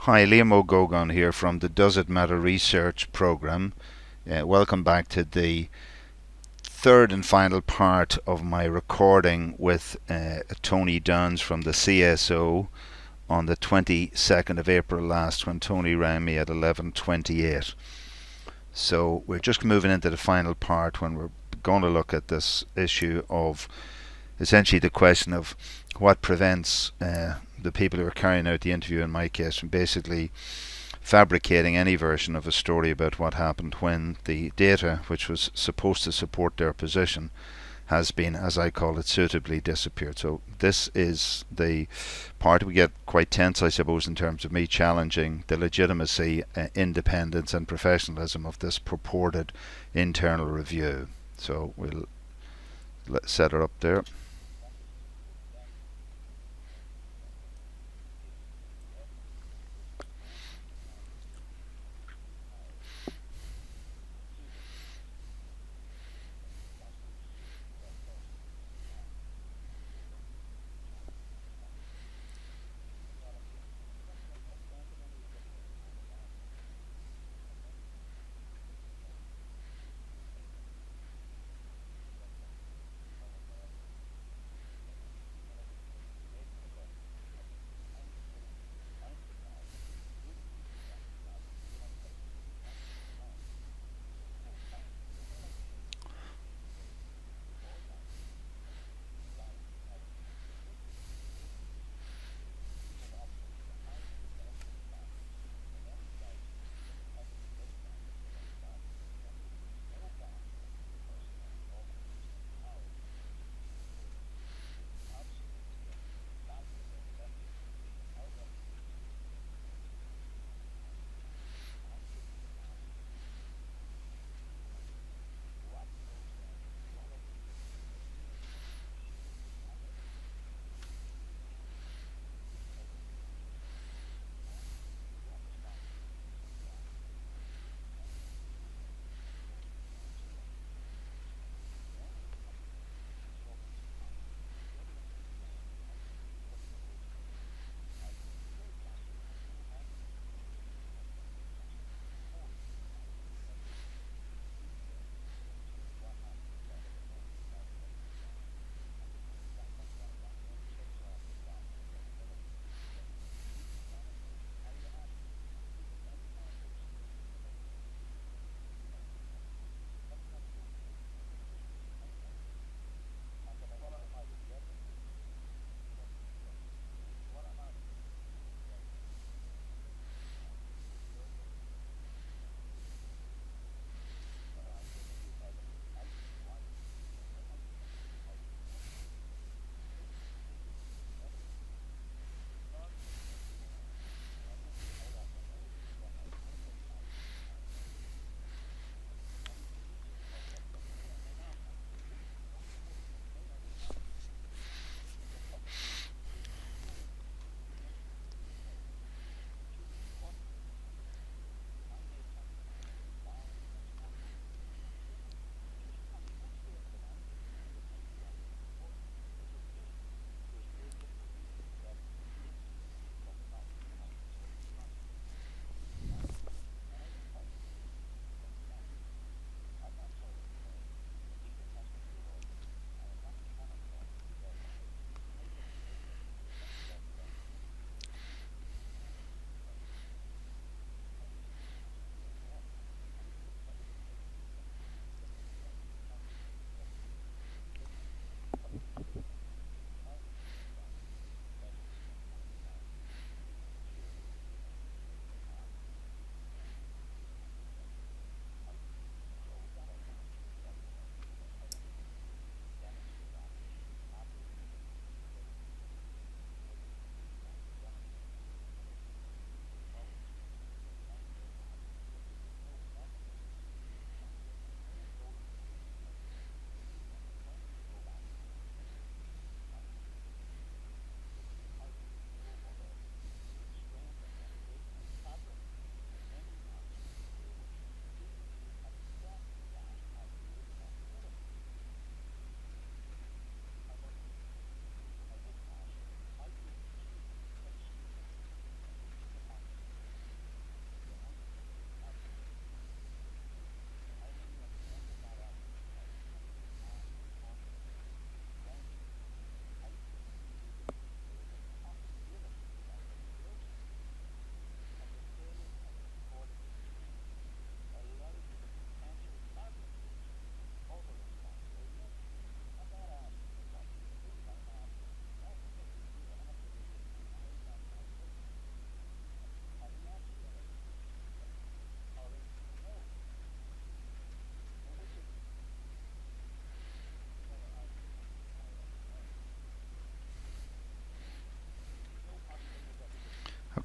Hi, Liam O'Gogan here from the Does It Matter Research Programme. Welcome back to the third and final part of my recording with Tony Duns from the CSO on the 22nd of April last, when Tony rang me at 11:28. So we're just moving into the final part when we're going to look at this issue of essentially the question of what prevents the people who are carrying out the interview, in my case, from basically fabricating any version of a story about what happened when the data, which was supposed to support their position, has been, as I call it, suitably disappeared. So this is the part we get quite tense, I suppose, in terms of me challenging the legitimacy, independence and professionalism of this purported internal review. So we'll set it up there.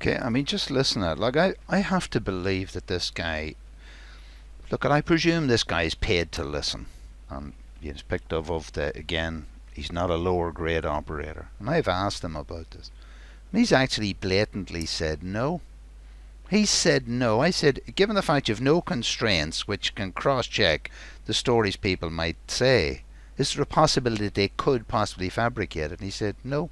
Okay, I mean, just listen at it. Like, I have to believe that this guy. Look, I presume this guy is paid to listen. And he's picked up of the, again, he's not a lower grade operator. And I've asked him about this. And he's actually blatantly said no. He said no. I said, given the fact you've no constraints which can cross check the stories people might say, is there a possibility they could possibly fabricate it? And he said no.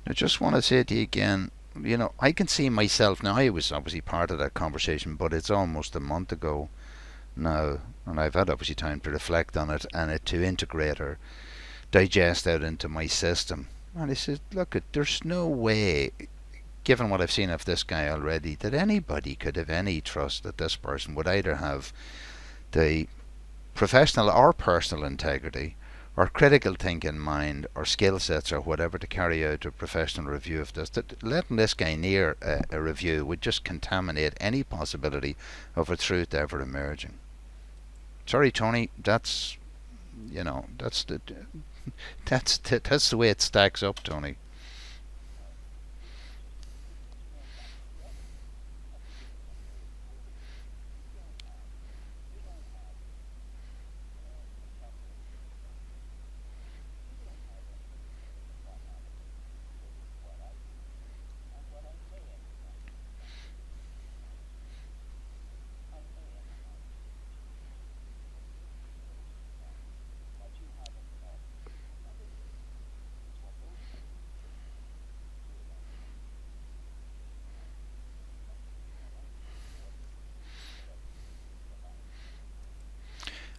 I just want to say to you again, I can see myself now. I was obviously part of that conversation, but it's almost a month ago now, and I've had obviously time to reflect on it and to integrate or digest out into my system. And I said, look, there's no way, given what I've seen of this guy already, that anybody could have any trust that this person would either have the professional or personal integrity or critical thinking mind or skill sets or whatever to carry out a professional review of this. That letting this guy near a review would just contaminate any possibility of a truth ever emerging. Sorry, Tony, that's that's that's the way it stacks up, Tony.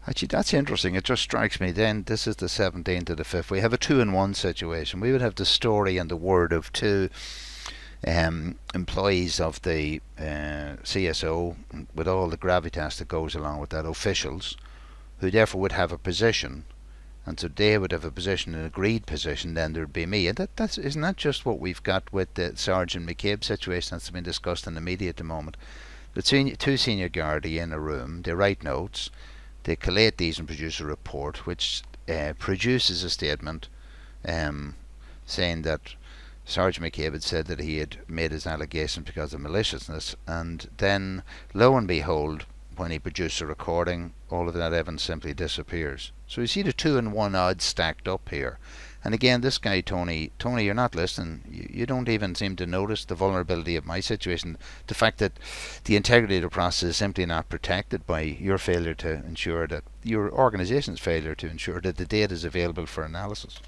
Actually, that's interesting. It just strikes me then, this is the 17th to the 5th. We have a 2-in-1 situation. We would have the story and the word of two employees of the CSO with all the gravitas that goes along with that, officials, who therefore would have a position. And so they would have a position, an agreed position, then there'd be me. And isn't that just what we've got with the Sergeant McCabe situation that's been discussed in the media at the moment? The two senior Gardaí in a room, they write notes, they collate these and produce a report which produces a statement saying that Sergeant McCabe had said that he had made his allegation because of maliciousness, and then, lo and behold, when he produced a recording, all of that evidence simply disappears. So you see the 2-in-1 odds stacked up here. And again, this guy, Tony, you're not listening. You don't even seem to notice the vulnerability of my situation. The fact that the integrity of the process is simply not protected by your failure to ensure that, your organization's failure to ensure that the data is available for analysis.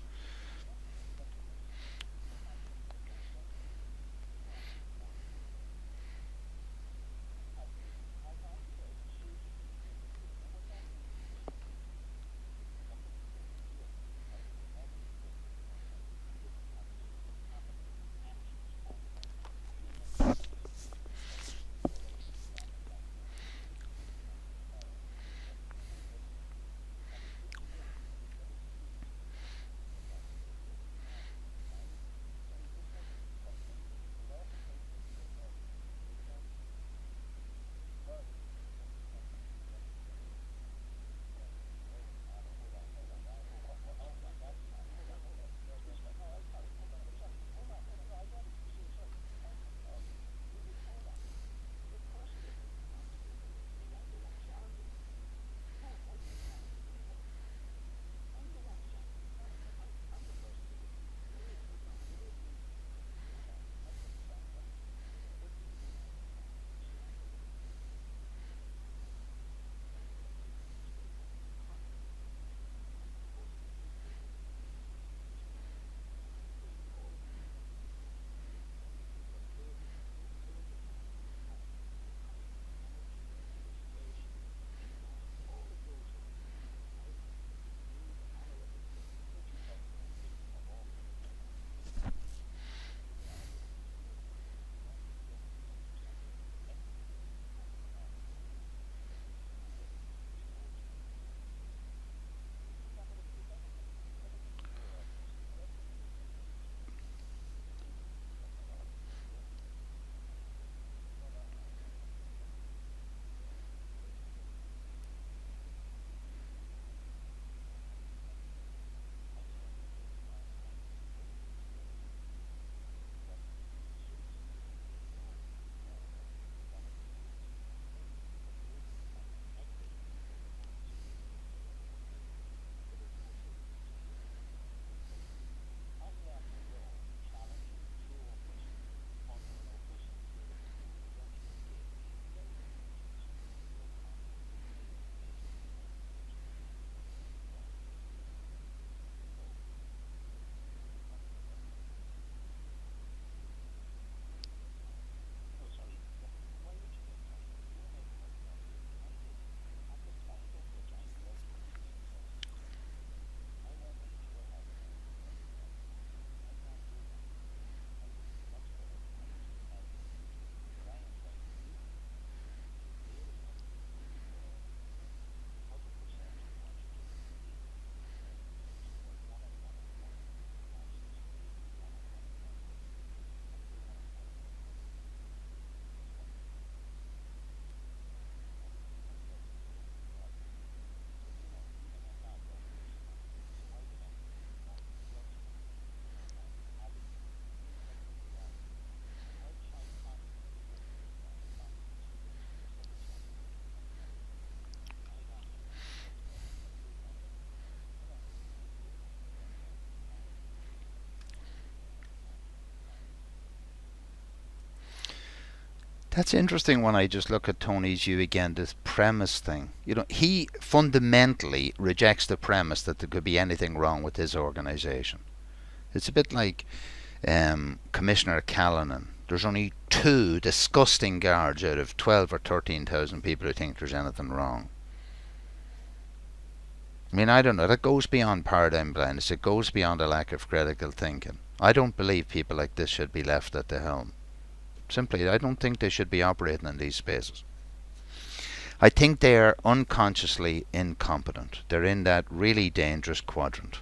That's interesting when I just look at Tony's view again, this premise thing. He fundamentally rejects the premise that there could be anything wrong with his organisation. It's a bit like Commissioner Callanan. There's only two disgusting guards out of 12 or 13,000 people who think there's anything wrong. I mean, I don't know. That goes beyond paradigm blindness. It goes beyond a lack of critical thinking. I don't believe people like this should be left at the helm. Simply, I don't think they should be operating in these spaces. I think they are unconsciously incompetent. They're in that really dangerous quadrant.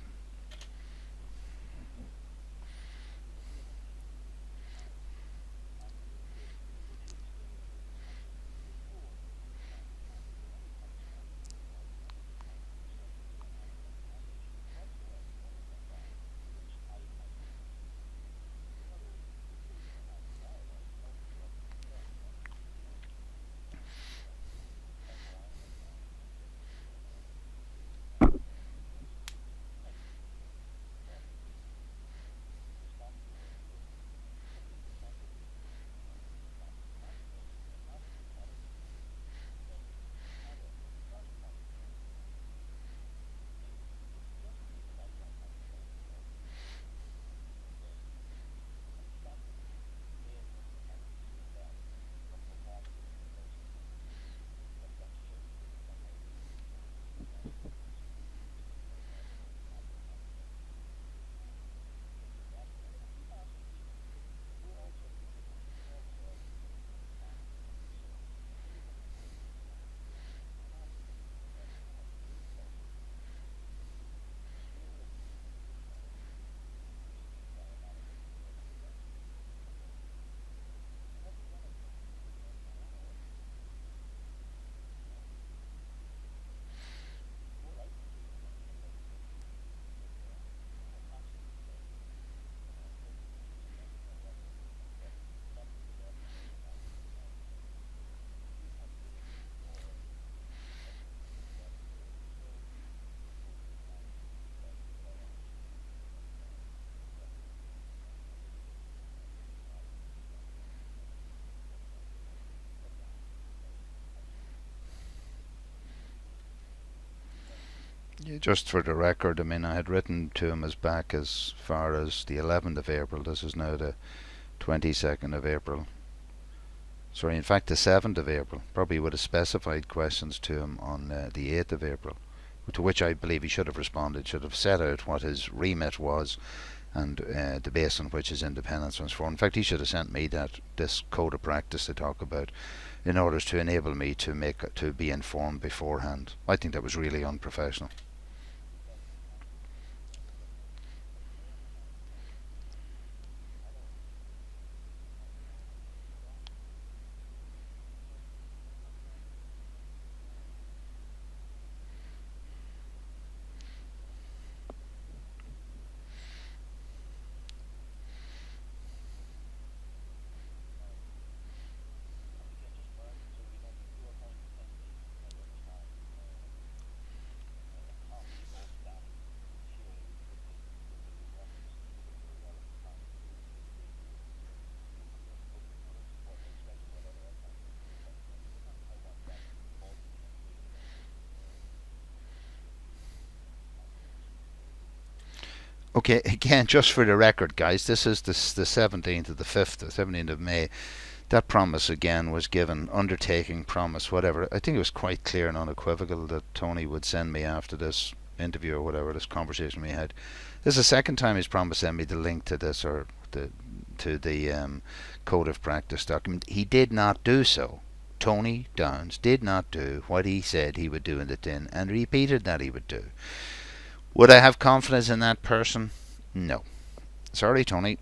Yeah, just for the record, I mean, I had written to him as back as far as the 11th of April. This is now the 22nd of April. Sorry, in fact, the 7th of April. Probably would have specified questions to him on the 8th of April, to which I believe he should have responded, should have set out what his remit was and the base on which his independence was for. In fact, he should have sent me this code of practice to talk about in order to enable me to be informed beforehand. I think that was really unprofessional. Okay, again, just for the record, guys, this is the 17th of the 5th, the 17th of May. That promise again was given, undertaking, promise, whatever. I think it was quite clear and unequivocal that Tony would send me after this interview or whatever, this conversation we had. This is the second time he's promised to send me the link to this or to the code of practice document. He did not do so. Tony Downs did not do what he said he would do in the tin and repeated that he would do. Would I have confidence in that person? No. Sorry, Tony.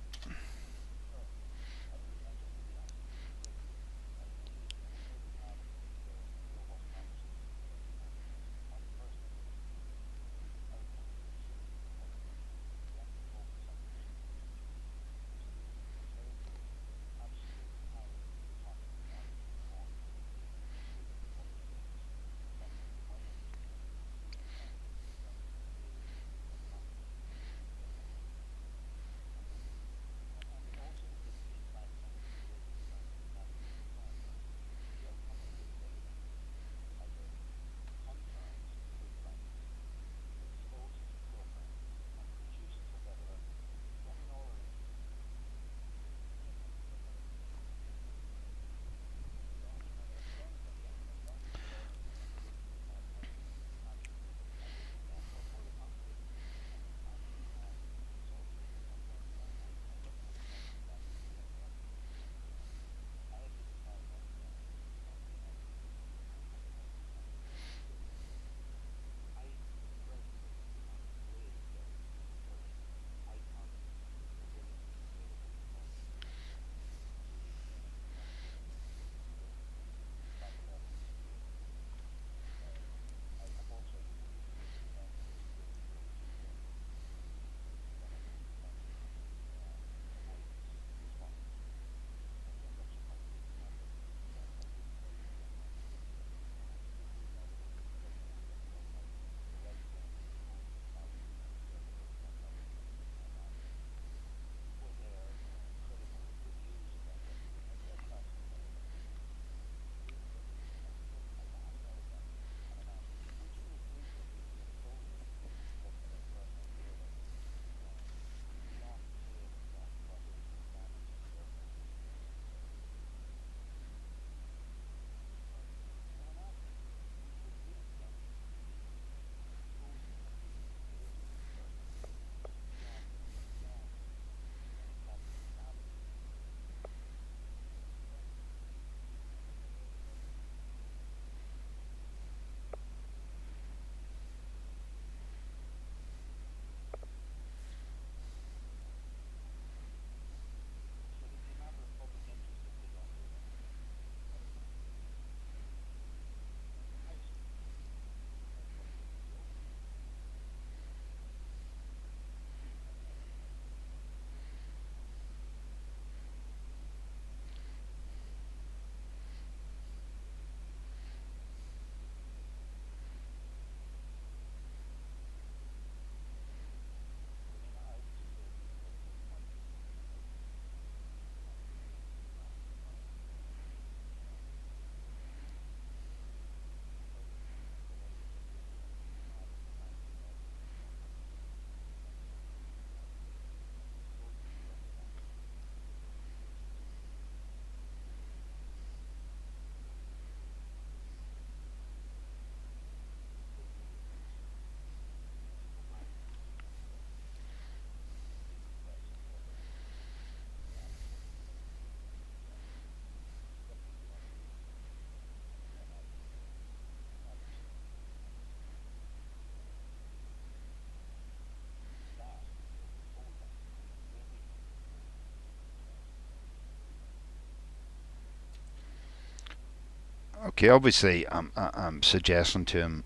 Okay, obviously, I'm suggesting to him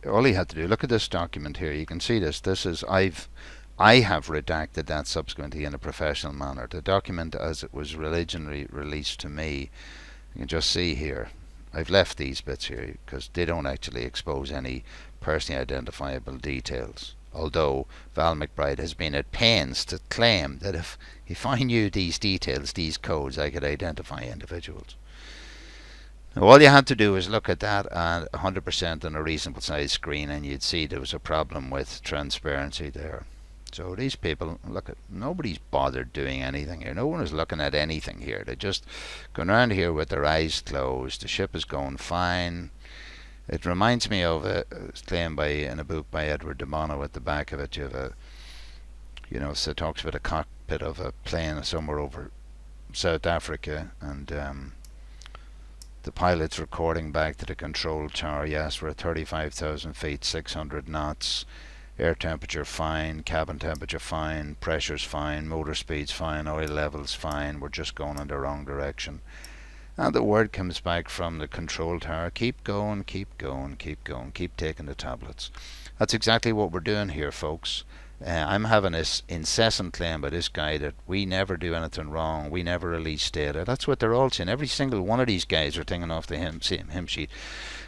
all he had to do. Look at this document here. You can see this. This is I have redacted that subsequently in a professional manner. The document as it was originally released to me, you can just see here. I've left these bits here because they don't actually expose any personally identifiable details. Although Val McBride has been at pains to claim that if I knew these details, these codes, I could identify individuals. Now, all you had to do is look at that at 100% on a reasonable size screen, and you'd see there was a problem with transparency there. So these people, look at, nobody's bothered doing anything here. No one is looking at anything here. They're just going around here with their eyes closed. The ship is going fine. It reminds me of a claim in a book by Edward de Bono. At the back of it, you have so it talks about a cockpit of a plane somewhere over South Africa, and the pilot's recording back to the control tower. Yes, we're at 35,000 feet, 600 knots. Air temperature fine, cabin temperature fine, pressure's fine, motor speed's fine, oil level's fine. We're just going in the wrong direction. And the word comes back from the control tower, keep going, keep going, keep going, keep taking the tablets. That's exactly what we're doing here, folks. I'm having this incessant claim by this guy that we never do anything wrong, we never release data. That's what they're all saying. Every single one of these guys are thinking off the hymn sheet.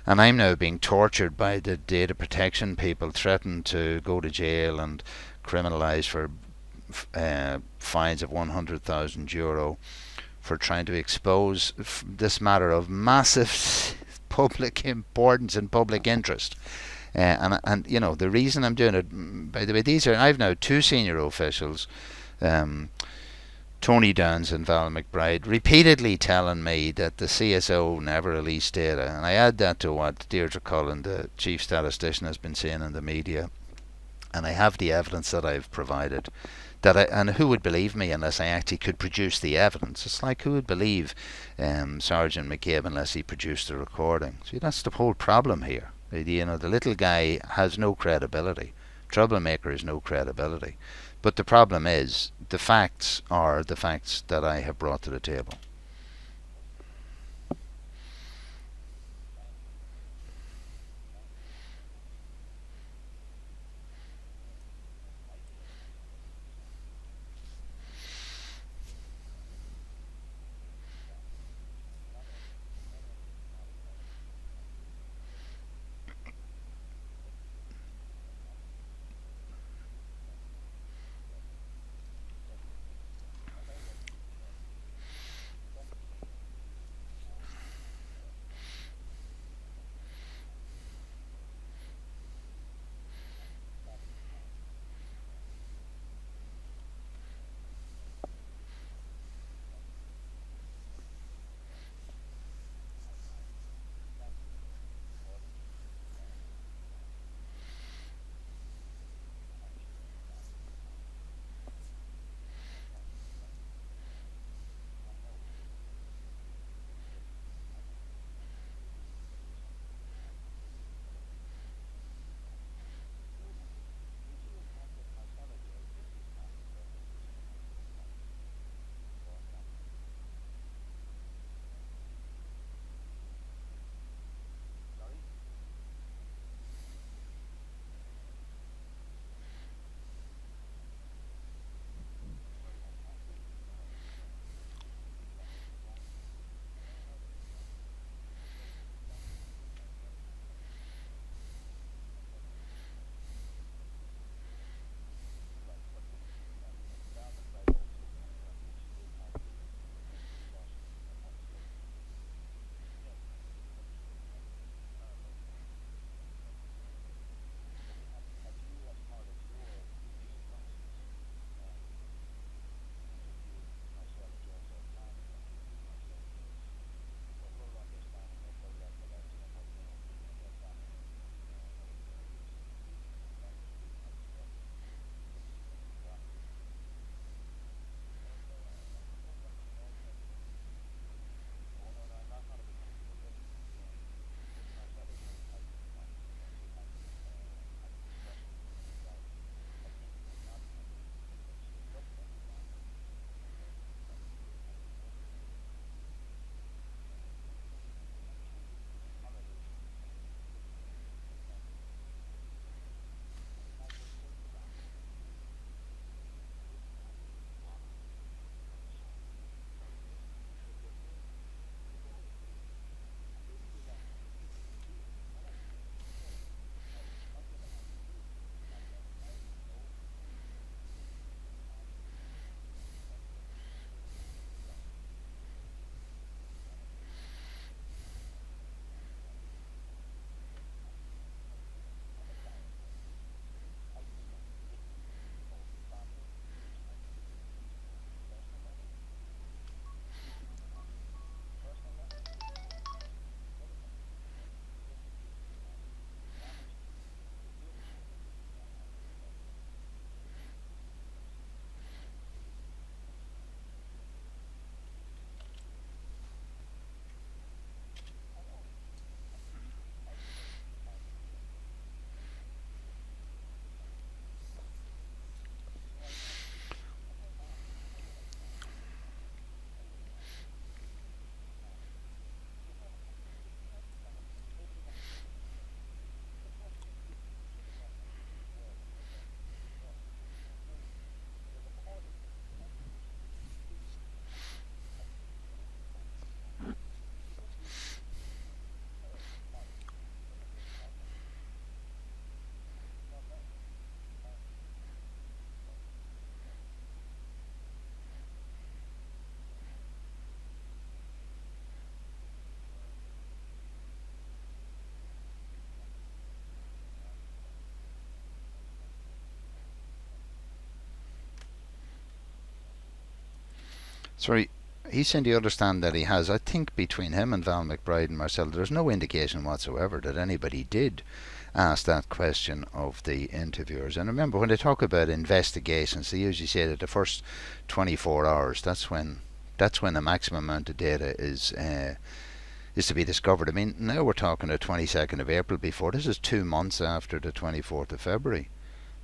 And I'm now being tortured by the data protection people, threatened to go to jail and criminalised for fines of €100,000 for trying to expose this matter of massive public importance and public interest. And the reason I'm doing it, by the way, I've now two senior officials, Tony Downs and Val McBride, repeatedly telling me that the CSO never released data, and I add that to what Deirdre Cullen, the chief statistician, has been saying in the media, and I have the evidence that I've provided. And who would believe me unless I actually could produce the evidence? It's like, who would believe Sergeant McCabe unless he produced the recording? See, that's the whole problem here. The little guy has no credibility. Troublemaker has no credibility. But the problem is, the facts are the facts that I have brought to the table. Sorry, he said you understand that he has. I think between him and Val McBride and Marcel, there's no indication whatsoever that anybody did ask that question of the interviewers. And remember, when they talk about investigations, they usually say that the first 24 hours, that's when the maximum amount of data is to be discovered. I mean, now we're talking the 22nd of April. Before this is 2 months after the 24th of February.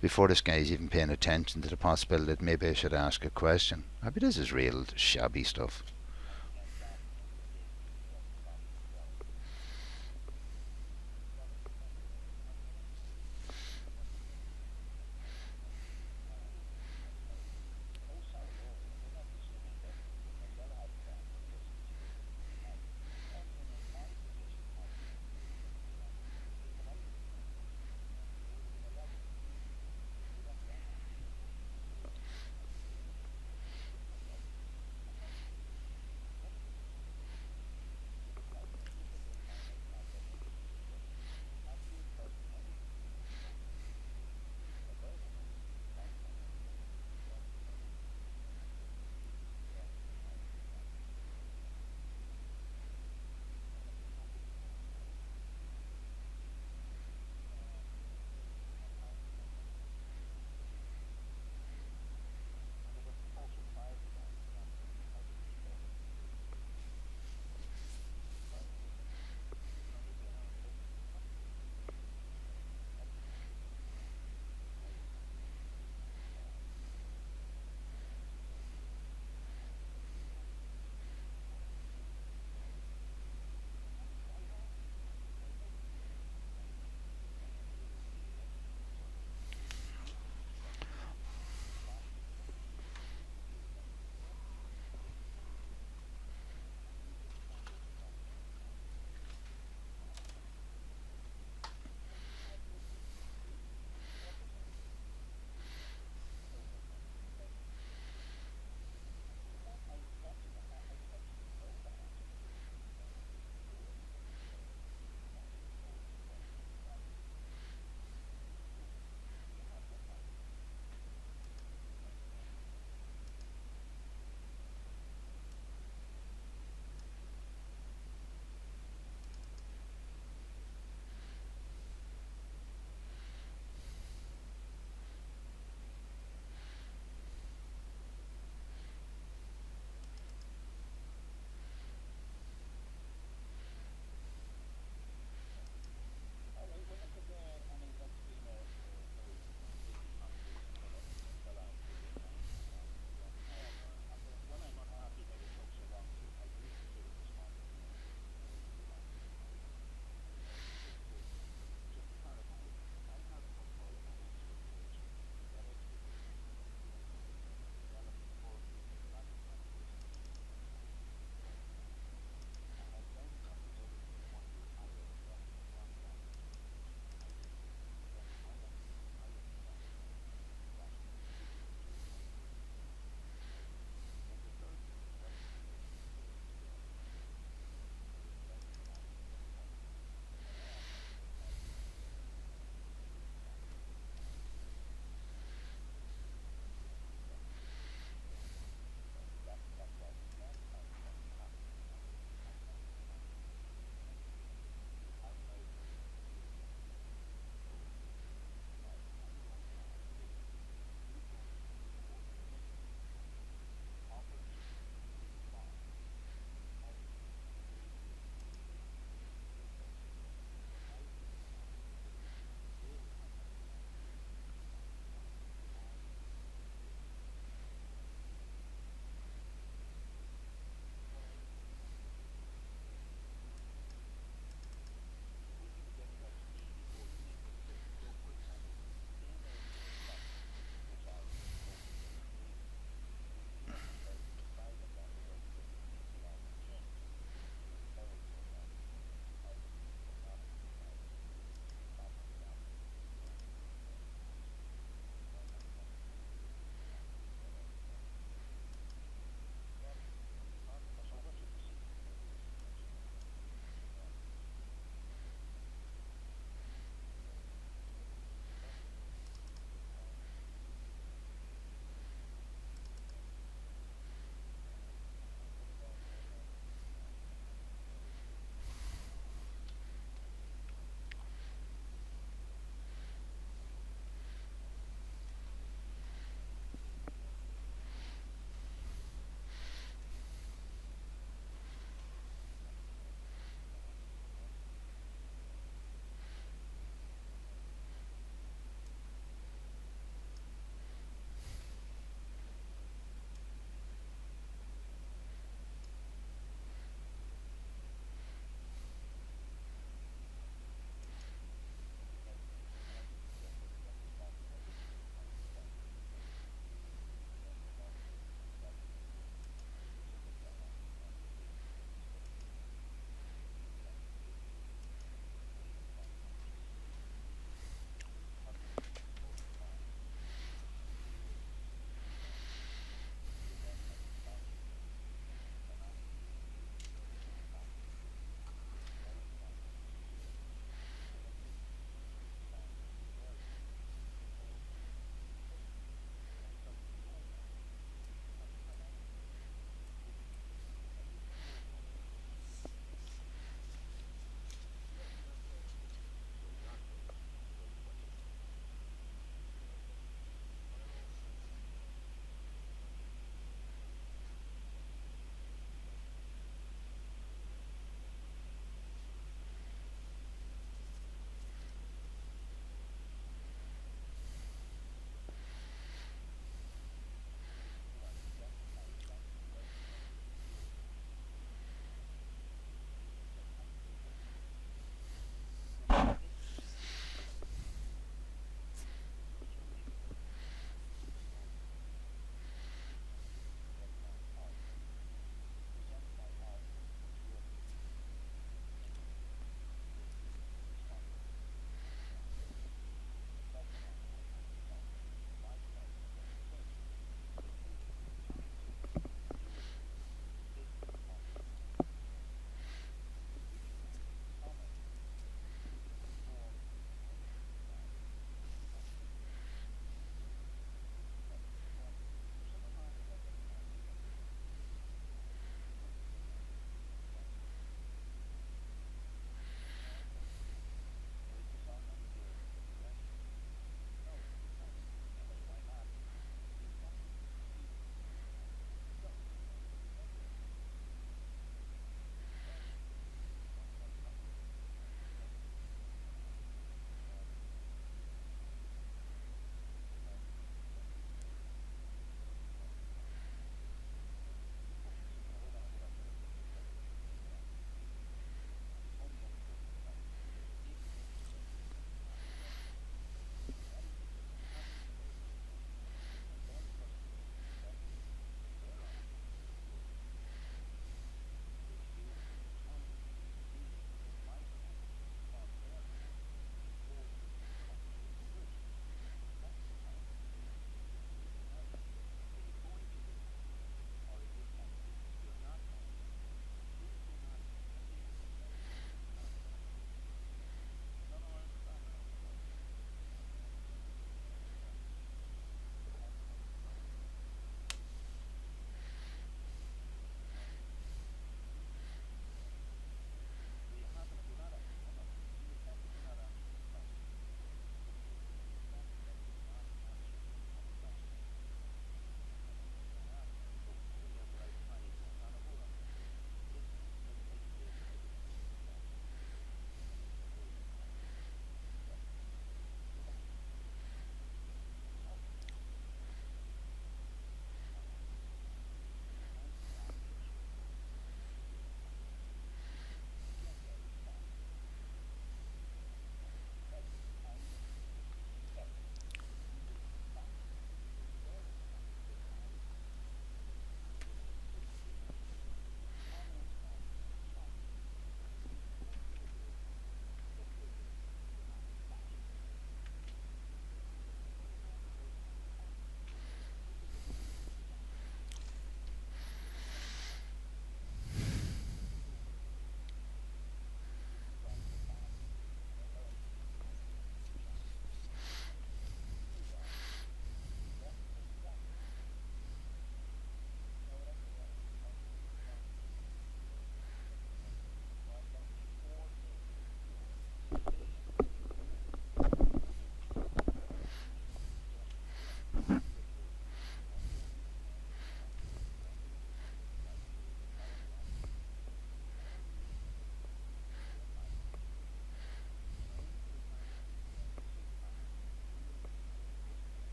Before this guy's even paying attention to the possibility that maybe I should ask a question. I mean, this is real shabby stuff.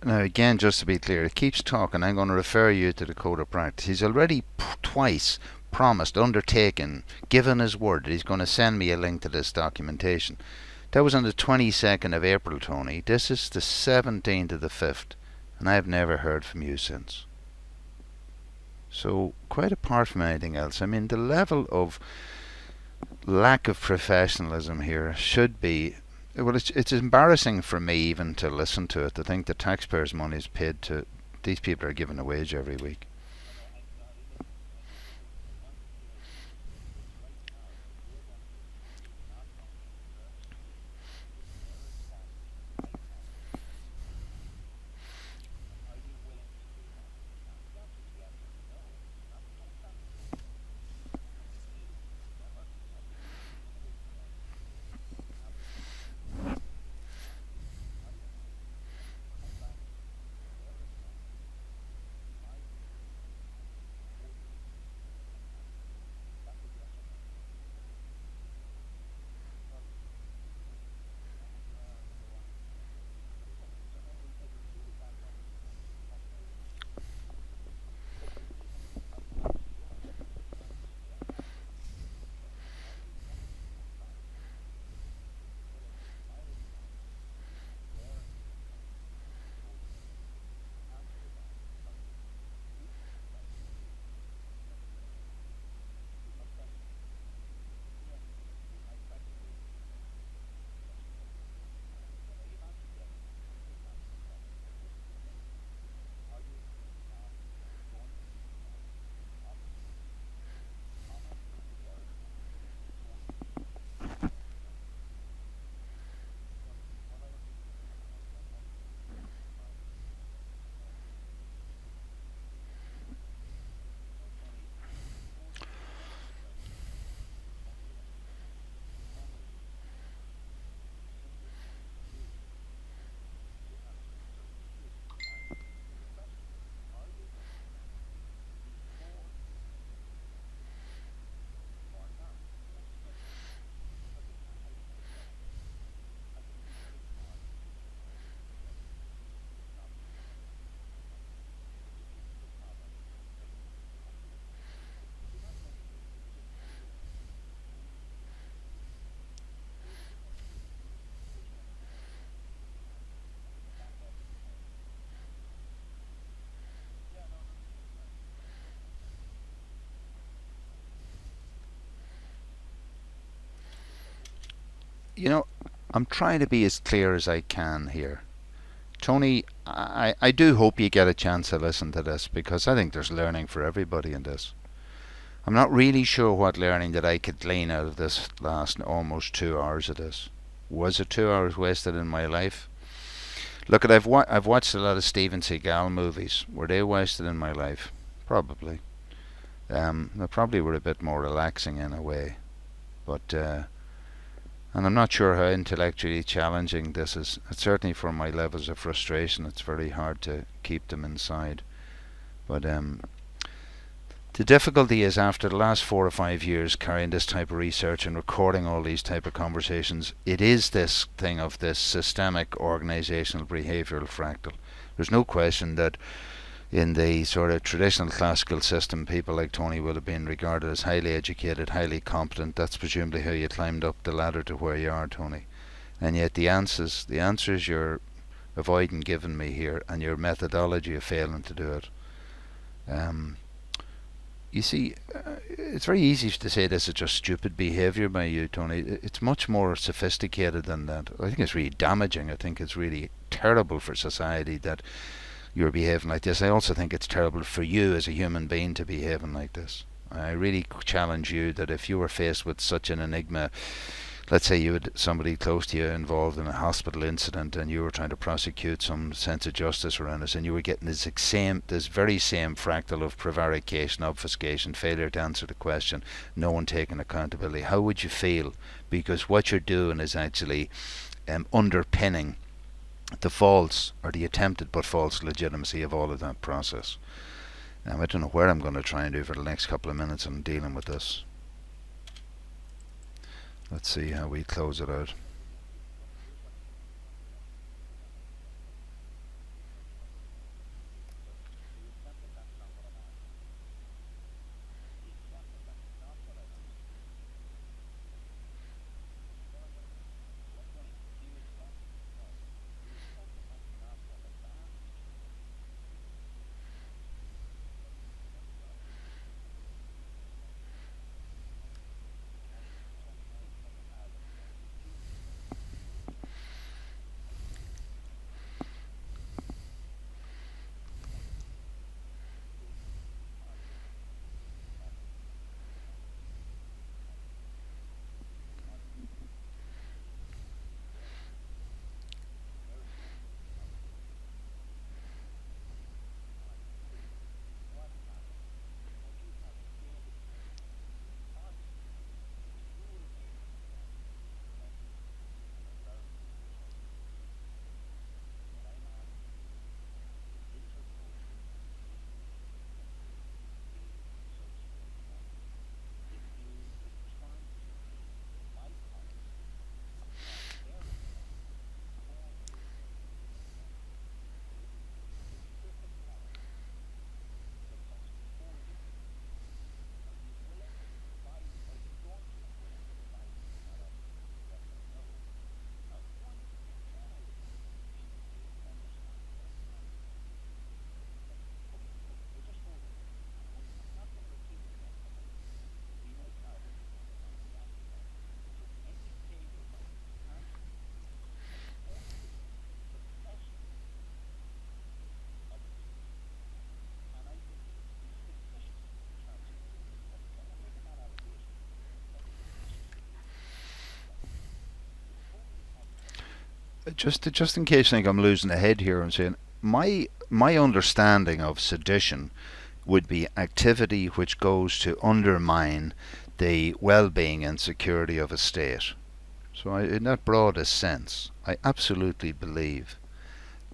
Now, again, just to be clear, it keeps talking. I'm going to refer you to the code of practice. He's already twice promised, undertaken, given his word that he's going to send me a link to this documentation. That was on the 22nd of April, Tony. This is the 17th of the 5th, and I have never heard from you since. So, quite apart from anything else, I mean, the level of lack of professionalism here should be, well, it's embarrassing for me even to listen to it, to think that taxpayers' money is paid to, these people are given a wage every week. You know, I'm trying to be as clear as I can here. Tony, I do hope you get a chance to listen to this because I think there's learning for everybody in this. I'm not really sure what learning that I could glean out of this last almost 2 hours of this. Was it 2 hours wasted in my life? Look, I've watched a lot of Steven Seagal movies. Were they wasted in my life? Probably. They probably were a bit more relaxing in a way, but and I'm not sure how intellectually challenging this is. Certainly for my levels of frustration, it's very hard to keep them inside. But the difficulty is after the last 4 or 5 years carrying this type of research and recording all these type of conversations, it is this thing of this systemic organisational behavioural fractal. There's no question that in the sort of traditional classical system, people like Tony would have been regarded as highly educated, highly competent. That's presumably how you climbed up the ladder to where you are, Tony. And yet the answers you're avoiding giving me here, and your methodology of failing to do it. Um, you see, it's very easy to say this is just stupid behaviour by you, Tony. It's much more sophisticated than that. I think it's really damaging. I think it's really terrible for society that you're behaving like this. I also think it's terrible for you as a human being to be behaving like this. I really challenge you that if you were faced with such an enigma, let's say you had somebody close to you involved in a hospital incident and you were trying to prosecute some sense of justice around us, and you were getting this very same fractal of prevarication, obfuscation, failure to answer the question, no one taking accountability, how would you feel? Because what you're doing is actually underpinning the false or the attempted but false legitimacy of all of that process. I don't know where I'm going to try and do for the next couple of minutes on dealing with this. Let's see how we close it out. Just in case you think I'm losing the head here, I'm saying my understanding of sedition would be activity which goes to undermine the well-being and security of a state. So, in that broadest sense, I absolutely believe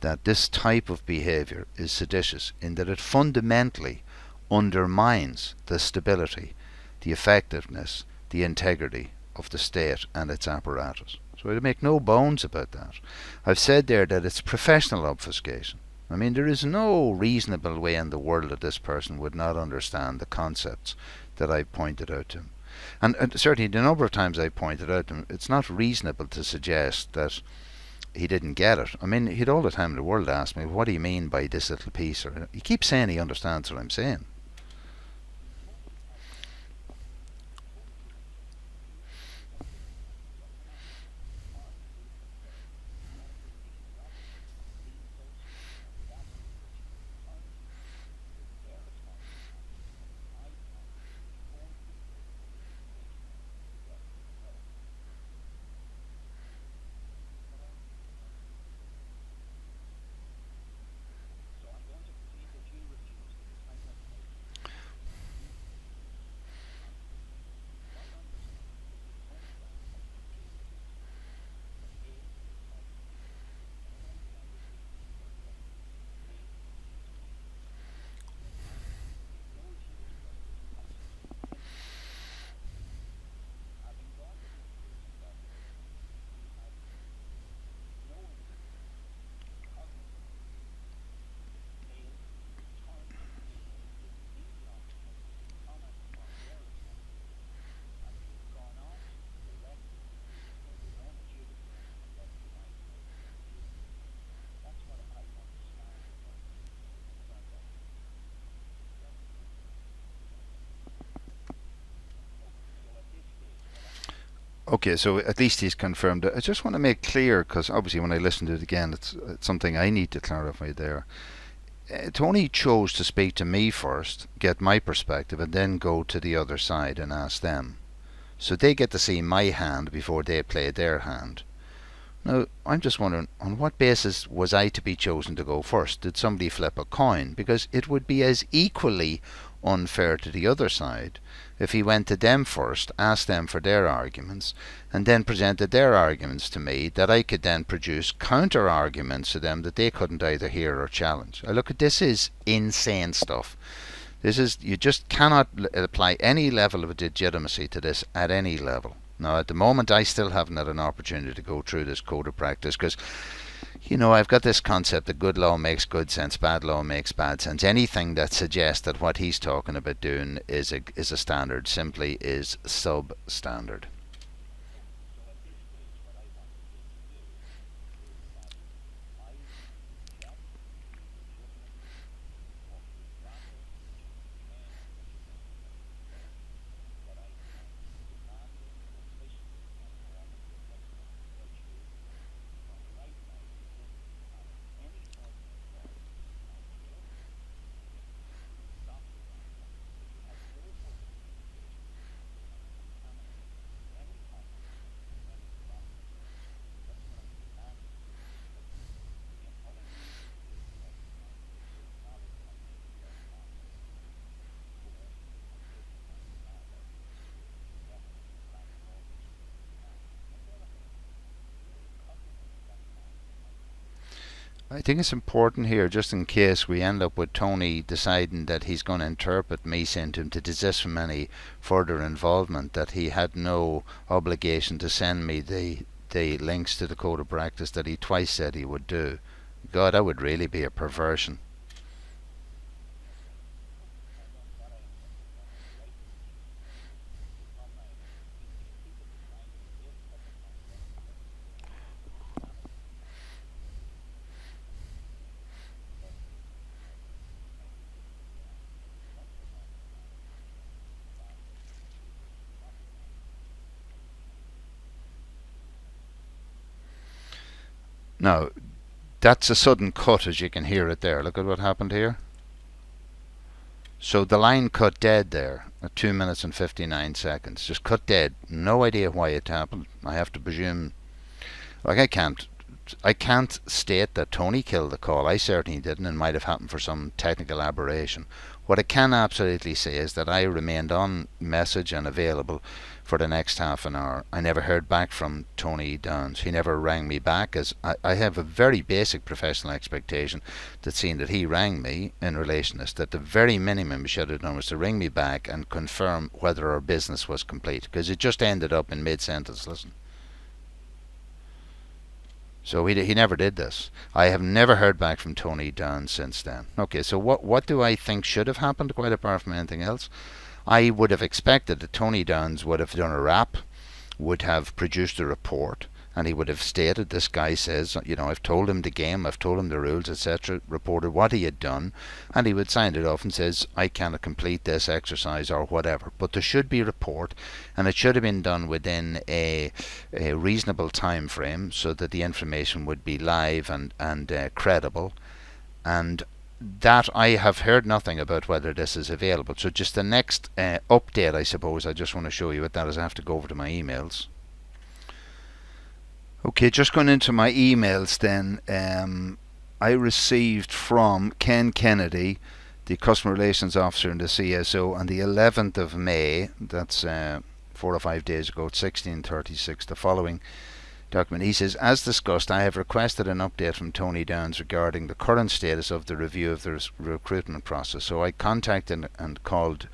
that this type of behaviour is seditious in that it fundamentally undermines the stability, the effectiveness, the integrity of the state and its apparatus. So I make no bones about that. I've said there that it's professional obfuscation. I mean, there is no reasonable way in the world that this person would not understand the concepts that I've pointed out to him. And certainly the number of times I pointed out to him, it's not reasonable to suggest that he didn't get it. I mean, he'd all the time in the world ask me, what do you mean by this little piece? Or he keeps saying he understands what I'm saying. Okay, so at least he's confirmed it. I just want to make clear, because obviously when I listen to it again, it's something I need to clarify there. Tony chose to speak to me first, get my perspective, and then go to the other side and ask them. So they get to see my hand before they play their hand. Now, I'm just wondering, on what basis was I to be chosen to go first? Did somebody flip a coin? Because it would be as equally unfair to the other side if he went to them first, asked them for their arguments, and then presented their arguments to me, that I could then produce counter arguments to them that they couldn't either hear or challenge. I look at this is insane stuff. This is, you just cannot apply any level of legitimacy to this at any level. Now, at the moment, I still haven't had an opportunity to go through this code of practice because, I've got this concept that good law makes good sense, bad law makes bad sense. Anything that suggests that what he's talking about doing is a standard simply is substandard. I think it's important here, just in case we end up with Tony deciding that he's going to interpret me saying to him to desist from any further involvement, that he had no obligation to send me the links to the code of practice that he twice said he would do. God, that would really be a perversion. Now, that's a sudden cut, as you can hear it there. Look at what happened here. So the line cut dead there at 2 minutes and 59 seconds. Just cut dead. No idea why it happened. I have to presume, like, I can't I can't state that Tony killed the call. I certainly didn't. It might have happened for some technical aberration. What I can absolutely say is that I remained on message and available for the next half an hour. I never heard back from Tony Downs. He never rang me back, as I have a very basic professional expectation that seeing that he rang me in relation to this, that the very minimum he should have done was to ring me back and confirm whether our business was complete, because it just ended up in mid-sentence. Listen. So he never did this. I have never heard back from Tony Downs since then. Okay, so what do I think should have happened, quite apart from anything else? I would have expected that Tony Downs would have done a rap, would have produced a report, and he would have stated, this guy says, I've told him the game, I've told him the rules, etc., reported what he had done, and he would sign it off and says, I cannot complete this exercise or whatever. But there should be a report, and it should have been done within a reasonable time frame so that the information would be live and credible. And that I have heard nothing about whether this is available. So just the next update, I suppose, I just want to show you what that is. I have to go over to my emails. Okay, just going into my emails then, I received from Ken Kennedy, the Customer Relations Officer in the CSO, on the 11th of May, that's 4 or 5 days ago, at 16:36, the following document. He says, as discussed, I have requested an update from Tony Downs regarding the current status of the review of the recruitment process. So I contacted and called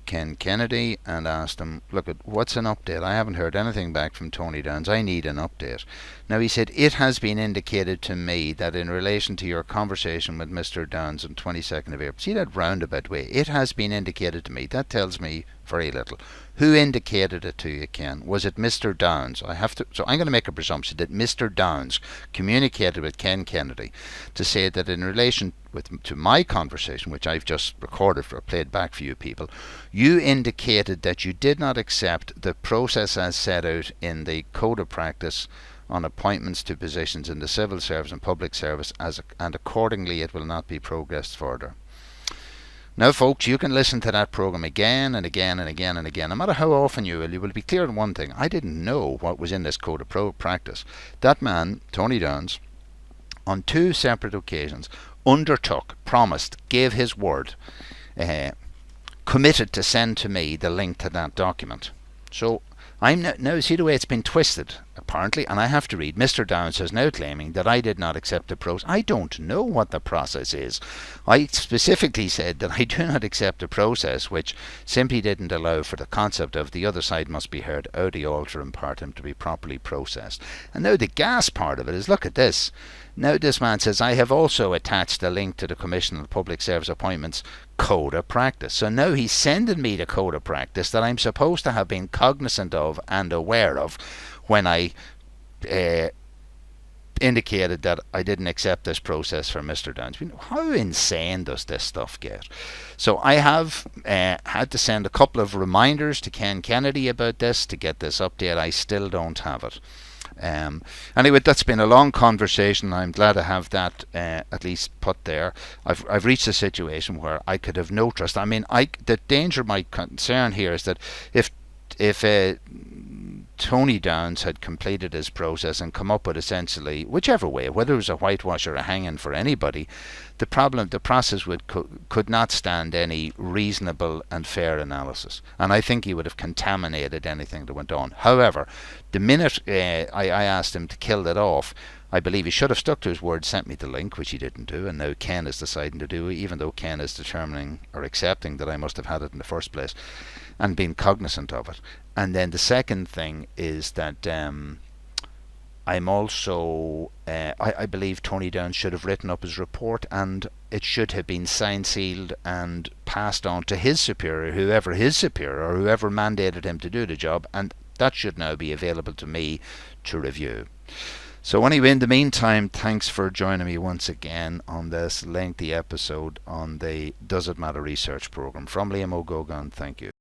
Ken Kennedy and asked him, look, what's an update? I haven't heard anything back from Tony Downs. I need an update. Now, he said, it has been indicated to me that in relation to your conversation with Mr. Downs on 22nd of April, see that roundabout way, it has been indicated to me. That tells me very little. Who indicated it to you, Ken? Was it Mr. Downs? So I'm going to make a presumption that Mr. Downs communicated with Ken Kennedy to say that in relation to my conversation, which I've just recorded for played back for you people, you indicated that you did not accept the process as set out in the Code of Practice on appointments to positions in the civil service and public service, and accordingly it will not be progressed further. Now, folks, you can listen to that program again and again and again and again. No matter how often you will be clear on one thing. I didn't know what was in this Code of Practice. That man, Tony Downs, on 2 separate occasions, undertook, promised, gave his word, committed to send to me the link to that document. So I'm now see the way it's been twisted, apparently, and I have to read. Mr. Downs is now claiming that I did not accept the process. I don't know what the process is. I specifically said that I do not accept a process which simply didn't allow for the concept of the other side must be heard audi alteram partem to be properly processed. And now the gas part of it is, look at this. Now this man says, I have also attached a link to the Commission on Public Service Appointments Code of Practice. So now he's sending me the Code of Practice that I'm supposed to have been cognizant of and aware of when I indicated that I didn't accept this process for Mr. Downs. How insane does this stuff get? So I have had to send a couple of reminders to Ken Kennedy about this to get this update. I still don't have it. Anyway, that's been a long conversation. I'm glad to have that at least put there. I've reached a situation where I could have no trust. I mean, the danger, my concern here is that if Tony Downs had completed his process and come up with essentially, whichever way, whether it was a whitewash or a hanging for anybody, the process could not stand any reasonable and fair analysis. And I think he would have contaminated anything that went on. However, the minute I asked him to kill that off, I believe he should have stuck to his word, sent me the link, which he didn't do, and now Ken is deciding to do, even though Ken is determining or accepting that I must have had it in the first place and being cognizant of it. And then the second thing is that I'm also, I believe Tony Downs should have written up his report, and it should have been signed, sealed and passed on to his superior, whoever his superior or whoever mandated him to do the job, and that should now be available to me to review. So anyway, in the meantime, thanks for joining me once again on this lengthy episode on the Does It Matter research program. From Liam O'Gogan, thank you.